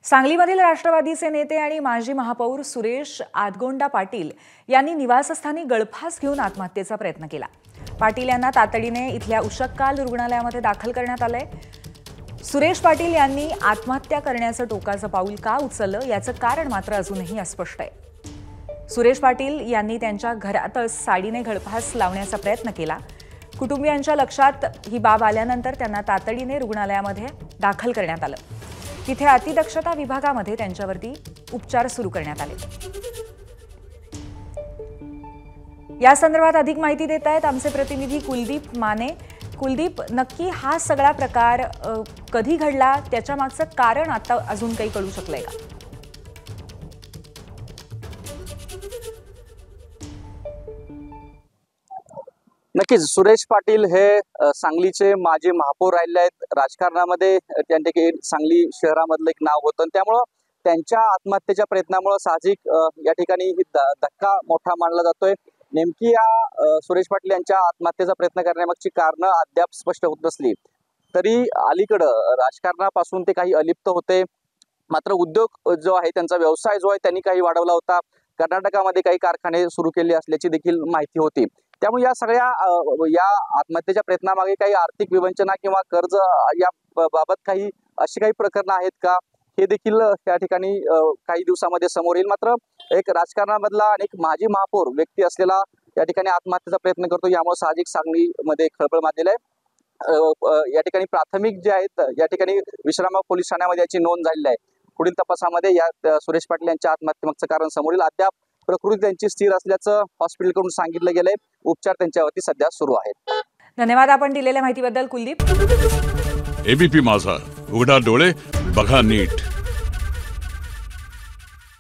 सांगलीमधील राष्ट्रवादीचे नेते आणि माजी महापौर सुरेश आदगोंडा पाटील यांनी निवासस्थानी गळफास घेऊन आत्महत्येचा प्रयत्न केला। पाटील यांना तातडीने इथल्या उशक्काल रुग्णालयामध्ये दाखल करण्यात आले। सुरेश पाटील यांनी आत्महत्या करण्याचं टोकाचं पाऊल का उचललं याचं कारण मात्र अजूनही अस्पष्ट आहे। सुरेश पाटील यांनी त्यांच्या घरातच साडीने गळफास लावण्याचा प्रयत्न केला। कुटुंबियांच्या लक्षात ही बाब आल्यानंतर त्यांना तातडीने रुग्णालयामध्ये दाखल करण्यात आलं। तिथे अतिदक्षता विभागामध्ये त्यांच्यावरती उपचार सुरू करण्यात आले। या संदर्भात अधिक माहिती देत आहेत आमचे प्रतिनिधी कुलदीप माने। कुलदीप, नक्की हा सगळा प्रकार कधी घडला, त्याच्या मागचं कारण आता अजून काही कळू शकलंय का? नक्कीच सुरेश पाटील हे सांगलीचे माजी महापौर राहिले आहेत। राजकारणामध्ये त्यांचे सांगली शहरामधलं एक नाव होतं, त्यामुळं त्यांच्या आत्महत्येच्या प्रयत्नामुळे साहजिक या ठिकाणी धक्का मोठा मानला जातोय। नेमकी या सुरेश पाटील यांच्या आत्महत्येचा प्रयत्न करण्यामागची कारणं अद्याप स्पष्ट होत नसली तरी अलीकडं राजकारणापासून ते काही अलिप्त होते। मात्र उद्योग जो आहे, त्यांचा व्यवसाय जो आहे त्यांनी काही वाढवला होता। कर्नाटकामध्ये काही कारखाने सुरू केले असल्याची देखील माहिती होती। त्यामुळे या सगळ्या या आत्महत्येच्या प्रयत्नामागे काही आर्थिक विवंचना किंवा कर्ज या बाबत काही अशी काही प्रकरणं आहेत का, हे देखील या ठिकाणी काही दिवसामध्ये समोर येईल। मात्र एक राजकारणामधला आणि एक माजी महापौर व्यक्ती असलेला या ठिकाणी आत्महत्येचा प्रयत्न करतो, यामुळे साहजिक सांगलीमध्ये खळबळ माजलेला आहे। या ठिकाणी प्राथमिक जे आहेत, या ठिकाणी विश्रामबाग पोलीस ठाण्यामध्ये याची नोंद झालेली आहे। पुढील तपासामध्ये या सुरेश पाटील यांच्या आत्महत्येमागचं कारण समोर येईल। अद्याप प्रकृती त्यांची स्थिर असल्याचं हॉस्पिटलकडून सांगितलं गेलंय। उपचार त्यांच्यावरती सध्या सुरू आहेत। धन्यवाद आपण दिलेल्या माहितीबद्दल कुलदीप। एबीपी माझा, उघडा डोळे बघा नीट।